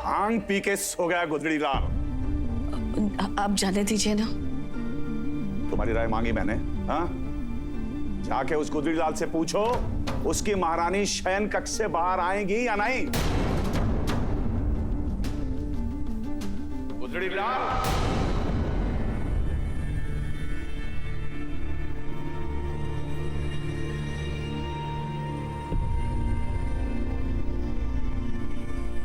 भांग P के सो गया गुदड़ी लाल। आप जाने दीजिए ना। तुम्हारी राय मांगी मैंने, हाँ? जाके उस गुदड़ी लाल से पूछो उसकी महारानी शयन कक्ष से बाहर आएगी या नहीं। गुदड़ी लाल,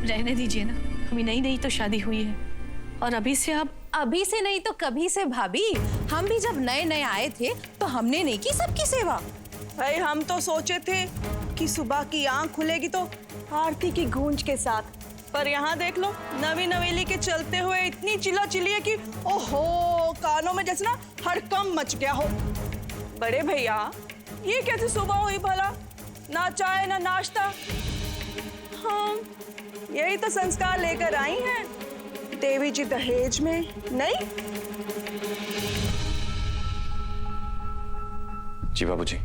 रहने दीजिए ना, अभी नई नई तो शादी हुई है और अभी से आप। अभी से नहीं तो कभी से भाभी। हम भी जब नए नए आए थे तो हमने नहीं की सबकी सेवा। भाई हम तो सोचे थे कि सुबह की आंख खुलेगी तो आरती की गूंज के साथ, पर यहाँ देख लो नवी नवेली के चलते हुए इतनी चिल्ला चिल्ली है कि ओहो कानों में जैसे ना हड़कंप मच गया हो। बड़े भैया ये कैसे सुबह हुई भला, ना चाय ना नाश्ता। हाँ यही तो संस्कार लेकर आई हैं देवी जी दहेज में, नहीं? जी बाबूजी।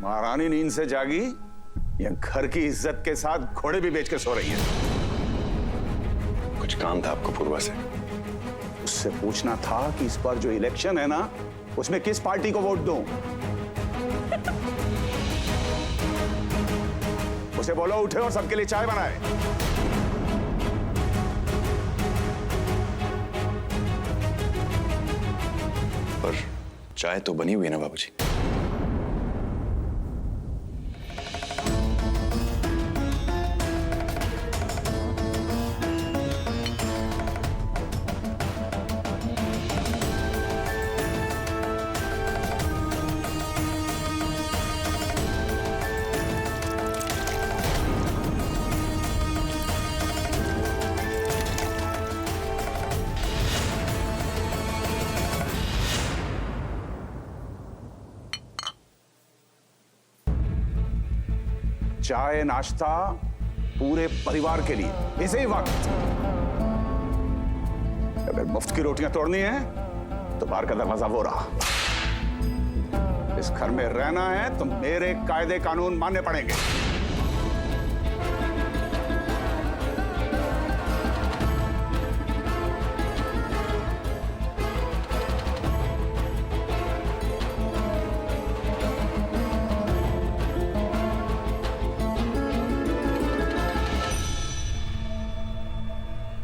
महारानी नींद से जागी या घर की इज्जत के साथ घोड़े भी बेच के सो रही है? कुछ काम था आपको पूर्वा से? उससे पूछना था कि इस बार जो इलेक्शन है ना उसमें किस पार्टी को वोट दूं। उसे बोलो उठे और सबके लिए चाय बनाए। पर चाय तो बनी हुई है ना बाबूजी। चाय नाश्ता पूरे परिवार के लिए इसी वक्त। अगर मुफ्त की रोटियां तोड़नी है तो बाहर का दरवाजा वो रहा। इस घर में रहना है तो मेरे कायदे कानून मानने पड़ेंगे।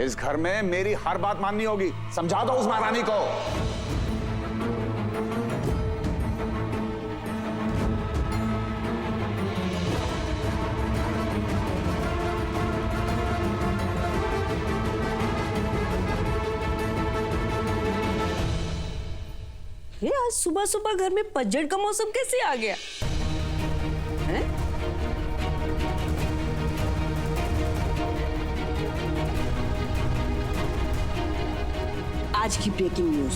इस घर में मेरी हर बात माननी होगी, समझा दो उस महारानी को। ये आज सुबह सुबह घर में पतझड़ का मौसम कैसे आ गया है? आज की ब्रेकिंग न्यूज,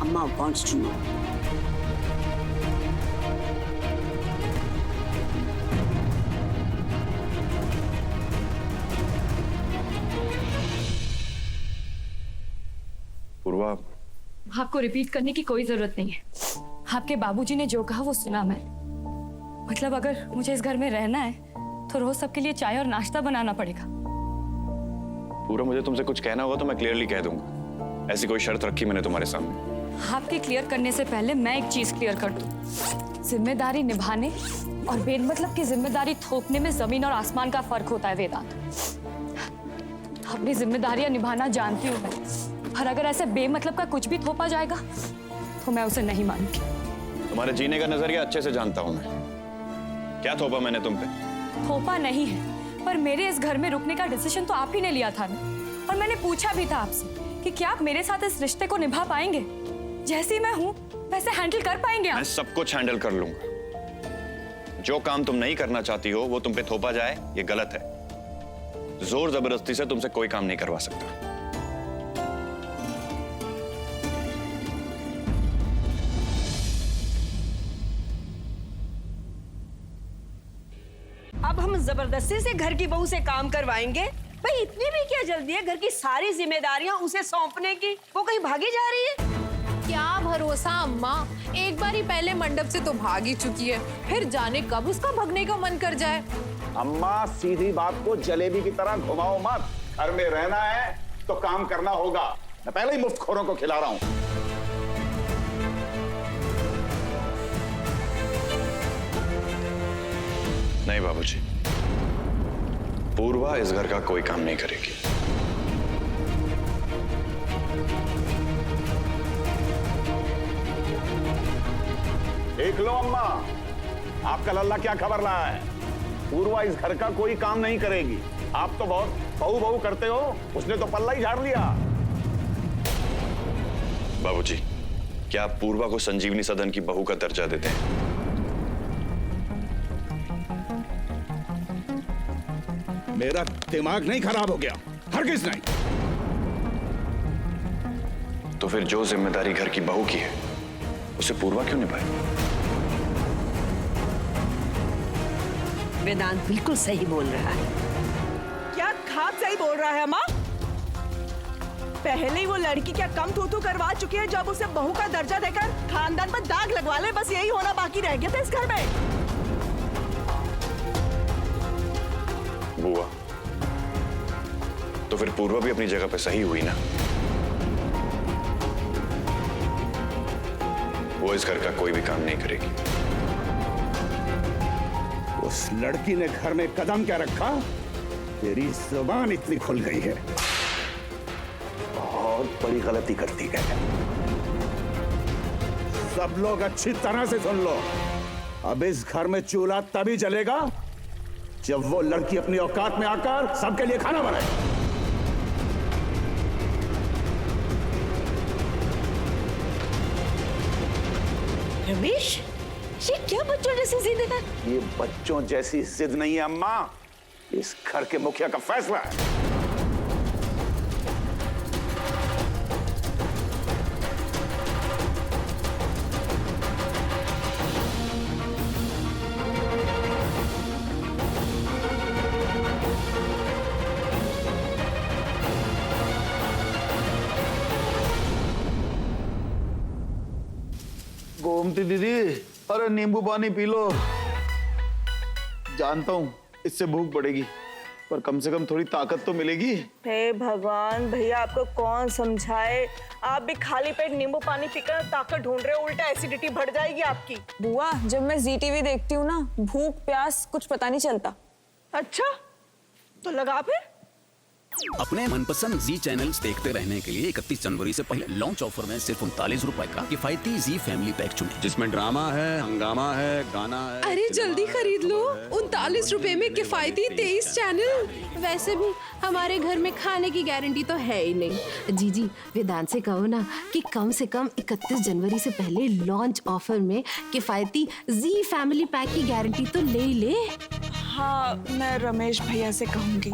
अम्मा वांट्स टू नो। पूर्वा, आपको रिपीट करने की कोई जरूरत नहीं है। आपके बाबूजी ने जो कहा वो सुना मैं। मतलब अगर मुझे इस घर में रहना है तो रोज सबके लिए चाय और नाश्ता बनाना पड़ेगा। पूरा मुझे तुमसे कुछ कहना होगा तो मैं क्लियरली कह दूंगा। ऐसी कोई शर्त रखी मैंने तुम्हारे सामने? आपके क्लियर करने से पहले मैं एक चीज क्लियर कर दूं। जिम्मेदारी निभाने और बेमतलब की जिम्मेदारी थोपने में जमीन और आसमान का फर्क होता है वेदांत। अपनी जिम्मेदारियां निभाना जानती हूँ मैं, पर अगर ऐसे बेमतलब का कुछ भी थोपा जाएगा तो मैं उसे नहीं मानूंगी। तुम्हारे जीने का नजरिया अच्छे से जानता हूं मैं। क्या थोपा मैंने तुम पे? थोपा नहीं है, पर मेरे इस घर में रुकने का डिसीजन तो आप ही ने लिया था ना। और मैंने पूछा भी था आपसे कि क्या आप मेरे साथ इस रिश्ते को निभा पाएंगे? जैसी मैं हूं वैसे हैंडल कर पाएंगे आप? मैं सब कुछ हैंडल कर लूंगा। जो काम तुम नहीं करना चाहती हो वो तुम पे थोपा जाए, ये गलत है। जोर जबरदस्ती से तुमसे कोई काम नहीं करवा सकता। अब हम जबरदस्ती से घर की बहू से काम करवाएंगे? भाई इतनी भी क्या जल्दी है घर की सारी जिम्मेदारियां उसे सौंपने की? वो कहीं भागी जा रही है? क्या भरोसा अम्मा, एक बार ही पहले मंडप से तो भाग ही चुकी है, फिर जाने कब उसका भगने का मन कर जाए। अम्मा सीधी बात को जलेबी की तरह घुमाओ मत। घर में रहना है तो काम करना होगा। मैं पहले ही मुफ्तखोरों को खिला रहा हूं। नहीं बाबूजी, पूर्वा इस घर का कोई काम नहीं करेगी। देख लो अम्मा, आपका लल्ला क्या खबर लाया है। पूर्वा इस घर का कोई काम नहीं करेगी। आप तो बहुत बहू बहू करते हो, उसने तो पल्ला ही झाड़ लिया। बाबूजी, क्या आप पूर्वा को संजीवनी सदन की बहू का दर्जा देते हैं? मेरा दिमाग नहीं खराब हो गया, हरगिज नहीं। तो फिर जो जिम्मेदारी घर की बहू की है उसे पूर्वा क्यों निभाए? वेदांत बिल्कुल सही बोल रहा है। क्या खाक सही बोल रहा है माँ? पहले ही वो लड़की क्या कम थू करवा चुकी है, जब उसे बहू का दर्जा देकर खानदान पर दाग लगवा ले। बस यही होना बाकी रह गया था इस घर में। बुआ, तो फिर पूर्वा भी अपनी जगह पे सही हुई ना। वो इस घर का कोई भी काम नहीं करेगी। उस लड़की ने घर में कदम क्या रखा, तेरी जुबान इतनी खुल गई है। बहुत बड़ी गलती करती है। सब लोग अच्छी तरह से सुन लो। अब इस घर में चूल्हा तभी जलेगा जब वो लड़की अपनी औकात में आकर सबके लिए खाना बनाए। रमेश, ये क्या बच्चों जैसी जिद है? ये बच्चों जैसी जिद नहीं है अम्मा, इस घर के मुखिया का फैसला है। गोमती दीदी, अरे नींबू पानी पी लो। जानता हूँ इससे भूख बढ़ेगी, पर कम से कम थोड़ी ताकत तो मिलेगी। हे भगवान, भैया आपको कौन समझाए। आप भी खाली पेट नींबू पानी पीकर ताकत ढूंढ रहे हो, उल्टा एसिडिटी बढ़ जाएगी आपकी। बुआ, जब मैं जी टीवी देखती हूँ ना, भूख प्यास कुछ पता नहीं चलता। अच्छा, तो लगा फिर। अपने मनपसंद जी चैनल्स देखते रहने के लिए 31 जनवरी से पहले लॉन्च ऑफर में सिर्फ 39 रुपए का किफायती जी फैमिली पैक चुनें, जिसमें ड्रामा है, हंगामा है, गाना है। अरे जल्दी खरीद लो, 39 रुपए में किफायती 23 चैनल। वैसे भी हमारे घर में खाने की गारंटी तो है ही नहीं। जी वेदांत से कहो ना कि कम से कम 31 जनवरी से पहले लॉन्च ऑफर में किफायती जी फैमिली पैक की गारंटी तो ले ही ले। हाँ, मैं रमेश भैया से कहूंगी।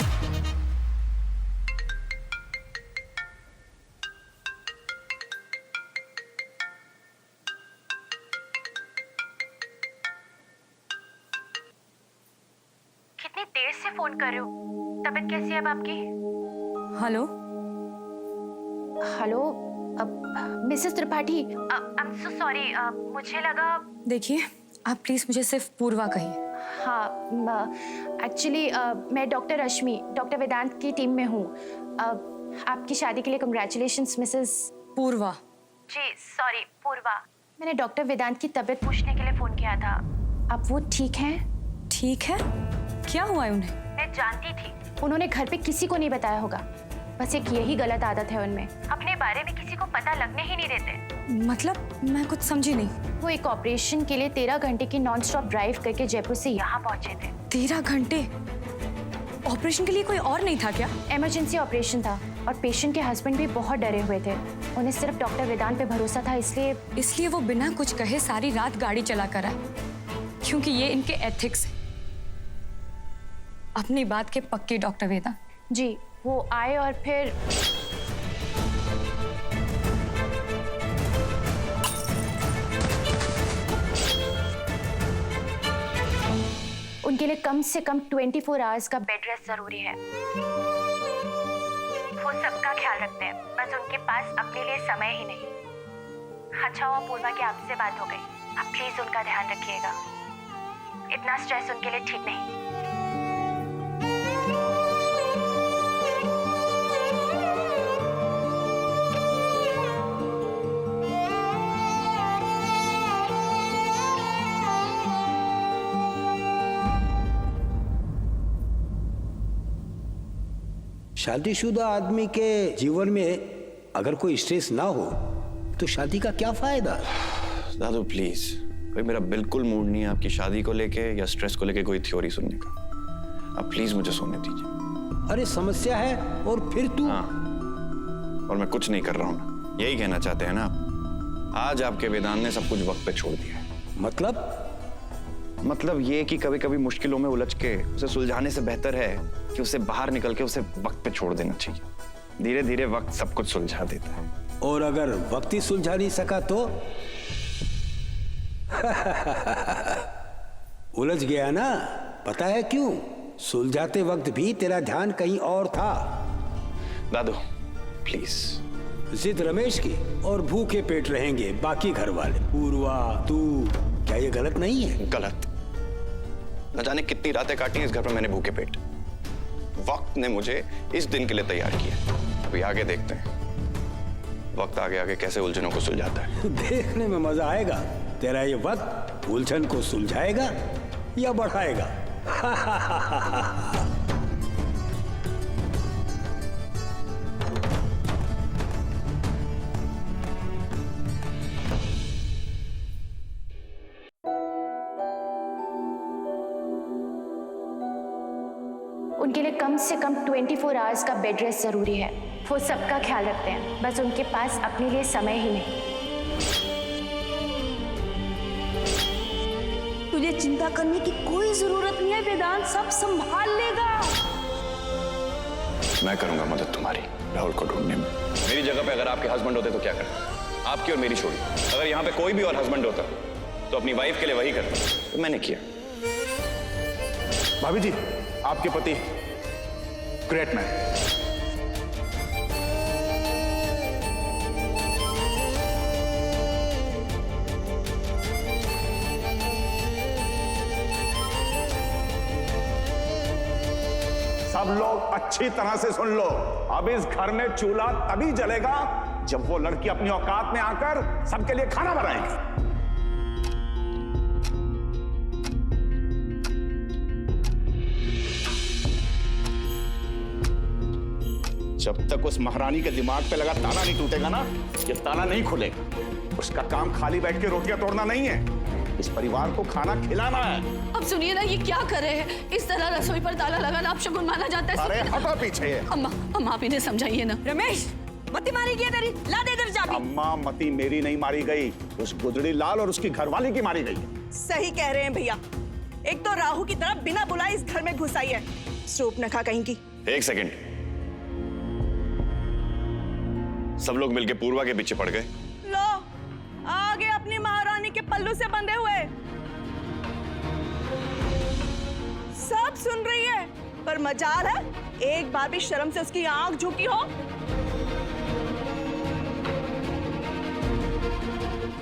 कितनी देर से फोन कर रहे हो? तबीयत कैसी है अब आपकी? Hello hello, Mrs Tripathi. I am so sorry, मुझे लगा। देखिए, आप प्लीज मुझे सिर्फ पूर्वा कहिए। हाँ, एक्चुअली मैं डॉक्टर रश्मि, डॉक्टर वेदांत की टीम में हूँ। आपकी शादी के लिए कंग्रेचुलेशंस मिसेस पूर्वा। जी सॉरी, पूर्वा। मैंने डॉक्टर वेदांत की तबीयत पूछने के लिए फोन किया था। अब वो ठीक हैं? ठीक है? क्या हुआ है उन्हें? मैं जानती थी, उन्होंने घर पे किसी को नहीं बताया होगा। बस एक यही गलत आदत है उनमें, अपने बारे में किसी को पता लगने ही नहीं देते। मतलब मैं कुछ समझी नहीं। वो एक ऑपरेशन के लिए 13 घंटे की नॉन स्टॉप ड्राइव करके जयपुर से यहाँ पहुंचे थे। 13 घंटे? ऑपरेशन के लिए कोई और नहीं था क्या? इमरजेंसी ऑपरेशन था और पेशेंट के हस्बैंड भी बहुत डरे हुए थे। उन्हें सिर्फ डॉक्टर वेदांत पे भरोसा था, इसलिए वो बिना कुछ कहे सारी रात गाड़ी चला कर आए, क्योंकि ये इनके एथिक्स है। अपनी बात के पक्के डॉक्टर वेदांत। जी, वो आए और फिर उनके लिए कम से कम 24 आवर्स का बेड रेस्ट जरूरी है। वो सबका ख्याल रखते हैं, बस उनके पास अपने लिए समय ही नहीं। अच्छा हुआ पूर्वा की आपसे बात हो गई। आप प्लीज उनका ध्यान रखिएगा, इतना स्ट्रेस उनके लिए ठीक नहीं। शादीशुदा आदमी के जीवन में अगर कोई स्ट्रेस ना हो तो शादी का क्या फायदा? दादू प्लीज, कोई मेरा बिल्कुल मूड नहीं है आपकी शादी को लेके या स्ट्रेस को लेके कोई थ्योरी सुनने का। आप प्लीज मुझे सोने दीजिए। अरे समस्या है और फिर तू? हाँ, और मैं कुछ नहीं कर रहा हूँ ना, यही कहना चाहते हैं ना आप? आज आपके वेदांत ने सब कुछ वक्त पे छोड़ दिया है। मतलब ये कि कभी कभी मुश्किलों में उलझ के उसे सुलझाने से बेहतर है कि उसे बाहर निकल के उसे वक्त पे छोड़ देना चाहिए। धीरे धीरे वक्त सब कुछ सुलझा देता है। और अगर वक्त ही सुलझा नहीं सका तो? उलझ गया ना, पता है क्यों? सुलझाते वक्त भी तेरा ध्यान कहीं और था। दादू प्लीज। जिद रमेश की और भूखे पेट रहेंगे बाकी घर वाले। पूर्वा तू, क्या ये गलत नहीं है? गलत? न जाने कितनी रातें काटी इस घर पर मैंने भूखे पेट। वक्त ने मुझे इस दिन के लिए तैयार किया। अभी आगे देखते हैं वक्त आगे आगे कैसे उलझनों को सुलझाता है। देखने में मजा आएगा। तेरा ये वक्त उलझन को सुलझाएगा या बढ़ाएगा? उनके लिए कम से कम 24 आवर्स का बेड रेस्ट जरूरी है। वो सबका ख्याल रखते हैं, बस उनके पास अपने लिए समय ही नहीं। तुझे चिंता करने की कोई जरूरत नहीं है, वेदांत सब संभाल लेगा। मैं करूंगा मदद तुम्हारी राहुल को ढूंढने में। मेरी जगह पे अगर आपके हस्बैंड होते तो क्या करते? आपकी और मेरी छोड़ी। अगर यहाँ पे कोई भी और हस्बैंड होता तो अपनी वाइफ के लिए वही करता, तो मैंने किया। भाभी जी, आपके पति ग्रेट मैन। सब लोग अच्छी तरह से सुन लो। अब इस घर में चूल्हा तभी जलेगा जब वो लड़की अपनी औकात में आकर सबके लिए खाना बनाएगी। जब तक उस महारानी के दिमाग पे लगा ताला नहीं टूटेगा ना, ये ताला नहीं खुलेगा। उसका काम खाली बैठ के रोटियां तोड़ना नहीं है, इस परिवार को खाना खिलाना है। अब सुनिए ना, ये क्या कर रहे हैं? इस तरह रसोई पर ताला लगाना अपशगुन माना जाता है। अरे हटो पीछे। अम्मा आप इन्हें समझाइए ना। रमेश, मती मारी गई तेरी, ला दे इधर चाबी। अम्मा, मती मेरी नहीं मारी गई, उस गुदड़ी लाल और उसकी घरवाली की मारी गई है। सही कह रहे हैं भैया। एक तो राहु की तरफ बिना बुलाए इस घर में घुस आई है, सूप नखा कहीं की। एक सेकंड, सब लोग मिलके पूर्वा के पीछे पड़ गए। लो, आगे अपनी महारानी के पल्लू से बंधे हुए। सब सुन रही है, पर मजाल है एक बार भी शर्म से उसकी आंख झुकी हो।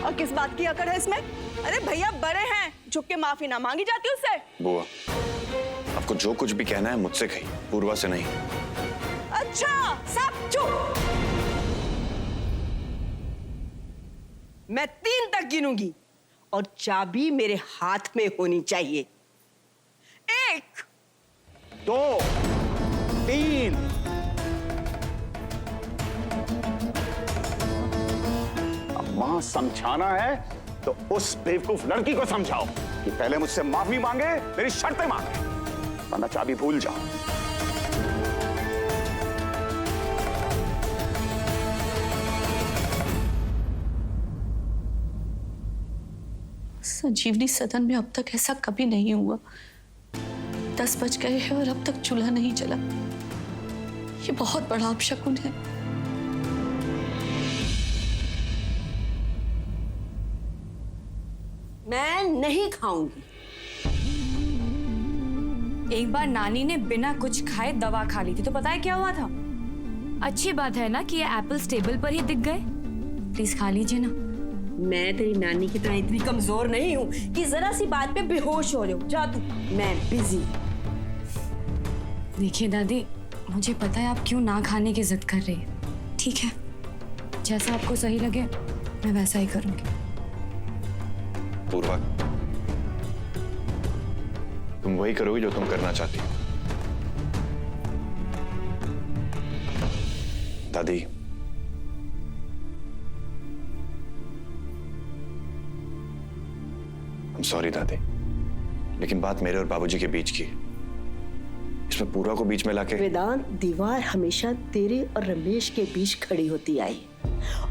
और किस बात की अकड़ है इसमें? अरे भैया बड़े हैं, झुक के माफी ना मांगी जाती उससे? बुआ, आपको जो कुछ भी कहना है मुझसे कही, पूर्वा से नहीं। अच्छा, सब चुप। मैं 3 तक गिनूंगी और चाबी मेरे हाथ में होनी चाहिए। 1, 2, 3। अम्मा, समझाना है तो उस बेवकूफ लड़की को समझाओ कि पहले मुझसे माफी मांगे, मेरी शर्तें मांगे, वरना चाबी भूल जाओ। संजीवनी सदन में अब तक ऐसा कभी नहीं हुआ। 10 बज गए हैं और अब तक चूल्हा नहीं जला। ये बहुत बड़ा अपशकुन है। मैं नहीं खाऊंगी। एक बार नानी ने बिना कुछ खाए दवा खा ली थी, तो पता है क्या हुआ था? अच्छी बात है ना कि ये एप्पल्स टेबल पर ही दिख गए। प्लीज खा लीजिए ना, मैं तेरी नानी की तरह इतनी कमजोर नहीं हूँ कि जरा सी बात पे बेहोश हो जाऊं। जा तू, मैं बिजी। देखिए दादी, मुझे पता है आप क्यों ना खाने की जिद कर रही है। ठीक है, जैसा आपको सही लगे मैं वैसा ही करूंगी। पूर्वा, तुम वही करोगी जो तुम करना चाहती हो। दादी, सॉरी दादी, लेकिन बात मेरे और बाबूजी के बीच की, इसमें पूरा को बीच में लाके। वेदांत, दीवार हमेशा तेरे और रमेश के बीच खड़ी होती आई,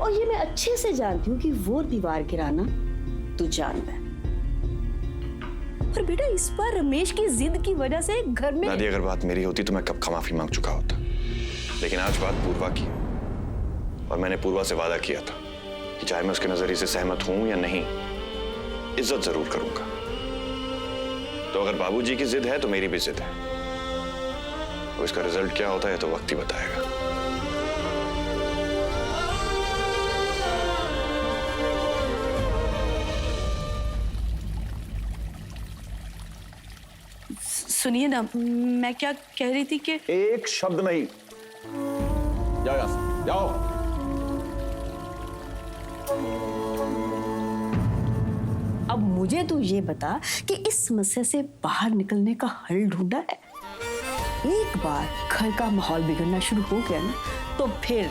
और ये मैं अच्छे से जानती हूँ कि वो दीवार गिराना तू जानता है। पर बेटा, इस बार रमेश की जिद की वजह से घर में। दादी, अगर बात मेरी होती तो मैं कब माफी मांग चुका होता, लेकिन आज बात पूर्वा की, और मैंने पूर्वा से वादा किया था कि चाहे मैं उसके नजरिए से सहमत हूं या नहीं, इज्जत जरूर करूंगा। तो अगर बाबूजी की जिद है तो मेरी भी जिद है, और इसका रिजल्ट क्या होता है तो वक्त ही बताएगा। सुनिए ना, मैं क्या कह रही थी कि एक शब्द नहीं। जाओ यहां से, जाओ। अब मुझे तू ये बता कि इस समस्या से बाहर निकलने का हल ढूंढा है? एक बार घर का माहौल बिगड़ना शुरू हो गया ना, तो फिर।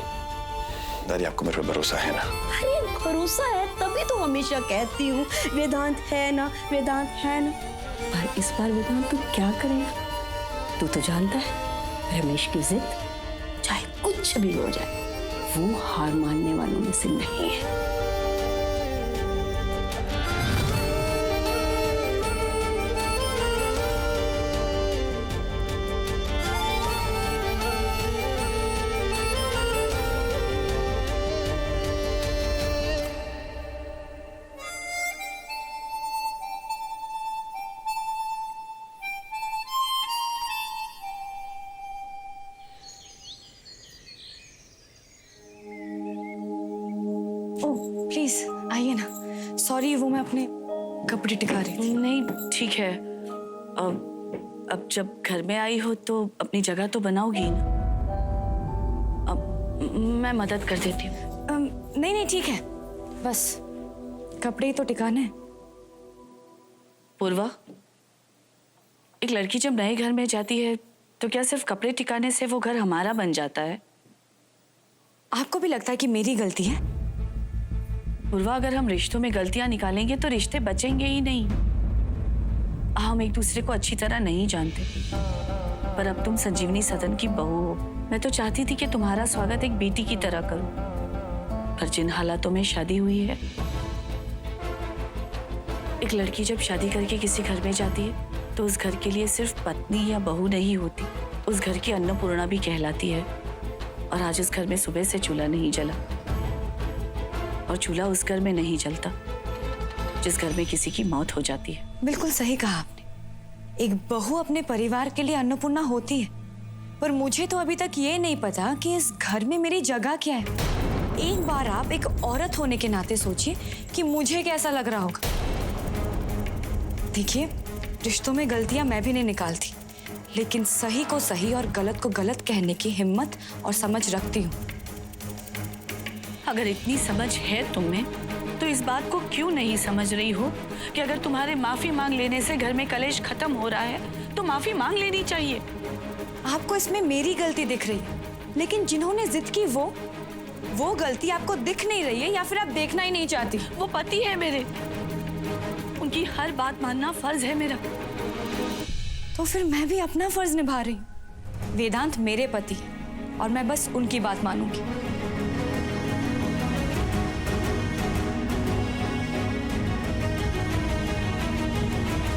दादी, आपको मेरे पर भरोसा है ना? अरे भरोसा है तभी तो हमेशा कहती हूँ वेदांत है ना, वेदांत है ना। पर इस बार वेदांत तू क्या करेगा? तू तो जानता है रमेश की जिद, चाहे कुछ भी हो जाए, वो हार मानने वालों में से नहीं है। प्लीज आइए ना। सॉरी, वो मैं अपने कपड़े टिका रही थी। नहीं, ठीक है। अब जब घर में आई हो तो अपनी जगह तो बनाओगी ना। अब मैं मदद कर देती हूँ। नहीं नहीं, ठीक है, बस कपड़े ही तो टिकाने हैं। पूर्वा, एक लड़की जब नए घर में जाती है तो क्या सिर्फ कपड़े टिकाने से वो घर हमारा बन जाता है? आपको भी लगता है कि मेरी गलती है? पूर्वा, अगर हम रिश्तों में गलतियां निकालेंगे तो रिश्ते बचेंगे ही नहीं। हम एक दूसरे को अच्छी तरह नहीं जानते, पर अब तुम संजीवनी सदन की बहू हो। मैं तो चाहती थी कि तुम्हारा स्वागत एक बेटी की तरह करूं, पर जिन हालातों में शादी हुई है, एक लड़की जब शादी करके किसी घर में जाती है तो उस घर के लिए सिर्फ पत्नी या बहू नहीं होती, उस घर की अन्नपूर्णा भी कहलाती है। और आज उस घर में सुबह से चूल्हा नहीं जला, और चूल्हा उस घर में नहीं जलता जिस घर में किसी की मौत हो जाती है। बिल्कुल सही कहा आपने। एक बहू अपने परिवार के लिए अन्नपूर्णा होती है, पर मुझे तो अभी तक ये नहीं पता कि इस घर में मेरी जगह क्या है। एक बार आप एक औरत होने के नाते सोचिए कि मुझे कैसा लग रहा होगा। देखिए, रिश्तों में गलतियां मैं भी नहीं निकालती, लेकिन सही को सही और गलत को गलत कहने की हिम्मत और समझ रखती हूँ। अगर इतनी समझ है तुम्हें, तो इस बात को क्यों नहीं समझ रही हो कि अगर तुम्हारे माफी मांग लेने से घर में कलेश खत्म हो रहा है तो माफी मांग लेनी चाहिए। आपको इसमें मेरी गलती दिख रही है, लेकिन जिन्होंने जिद की वो गलती आपको दिख नहीं रही है, या फिर आप देखना ही नहीं चाहती। वो पति है मेरे, उनकी हर बात मानना फर्ज है मेरा। तो फिर मैं भी अपना फर्ज निभा रही हूँ। वेदांत मेरे पति है और मैं बस उनकी बात मानूंगी।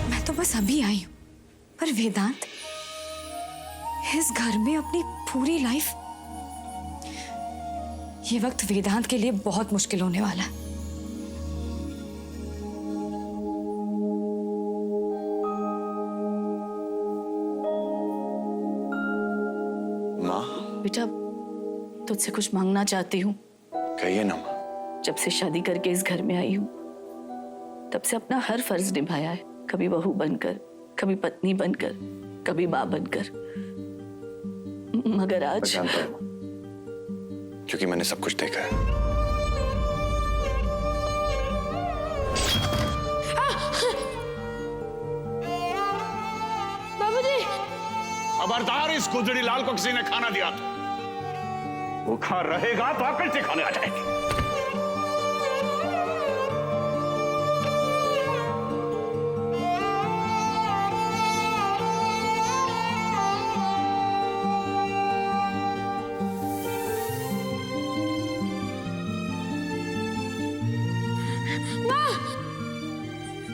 मैं तो बस अभी आई हूँ, पर वेदांत इस घर में अपनी पूरी लाइफ, ये वक्त वेदांत के लिए बहुत मुश्किल होने वाला है। बेटा, तुझसे कुछ मांगना चाहती हूँ। कहिए ना माँ। जब से शादी करके इस घर में आई हूं तब से अपना हर फर्ज निभाया है, कभी बहू बनकर, कभी पत्नी बनकर, कभी माँ बनकर। मगर आज जानता हूं, क्योंकि मैंने सब कुछ देखा है। बाबूजी, खबरदार, इस गुजरी लाल को किसी ने खाना दिया तो भूखा रहेगा तो अकल से खाने आ जाएगी।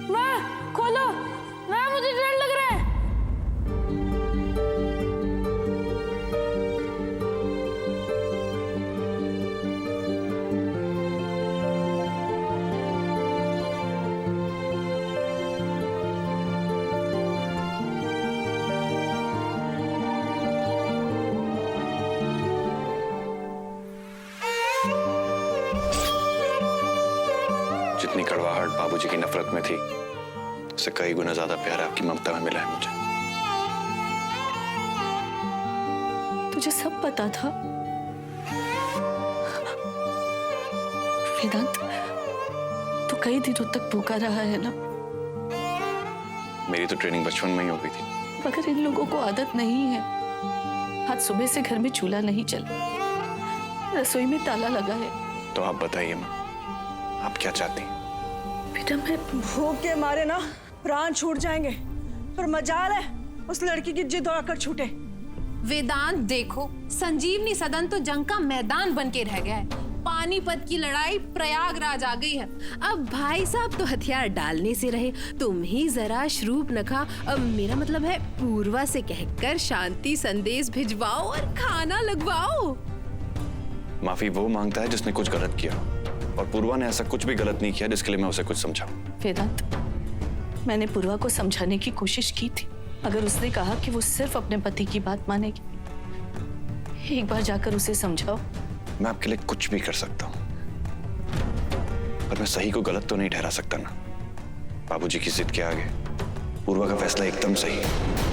माँ खोलो, माँ मुझे डर लग रहा है। जितनी कड़वाहट बाबूजी की नफरत में थी, उससे कई गुना ज्यादा प्यार आपकी ममता में मिला है मुझे। तुझे सब पता था वेदांत? तो कई दिनों तक भूखा रहा है ना? मेरी तो ट्रेनिंग बचपन में ही हो गई थी। मगर इन लोगों को आदत नहीं है। आज सुबह से घर में चूल्हा नहीं चला, रसोई में ताला लगा है। तो आप बताइए माँ, आप क्या चाहती हैं? बेटा मैं भूख के मारे ना प्राण छूट जाएंगे, पर मजाल है उस लड़की की जिद आकर छूटे। वेदांत देखो, संजीवनी सदन तो जंग का मैदान बन के रह गया है। पानीपत की लड़ाई प्रयागराज आ गई है। अब भाई साहब तो हथियार डालने से रहे, तुम ही जरा श्रूप नखा, अब मेरा मतलब है पूर्वा से कहकर शांति संदेश भिजवाओ और खाना लगवाओ। माफी वो मांगता है जिसने कुछ गलत किया, और पूर्वा ने ऐसा कुछ भी गलत नहीं किया जिसके लिए मैं उसे कुछ समझाऊं। वेदांत, मैंने पूर्वा को समझाने की कोशिश की थी। अगर उसने कहा कि वो सिर्फ अपने पति की बात मानेगी, एक बार जाकर उसे समझाओ। मैं आपके लिए कुछ भी कर सकता हूं, पर मैं सही को गलत तो नहीं ठहरा सकता ना। बाबूजी की जिद के आगे पूर्वा का फैसला एकदम सही है।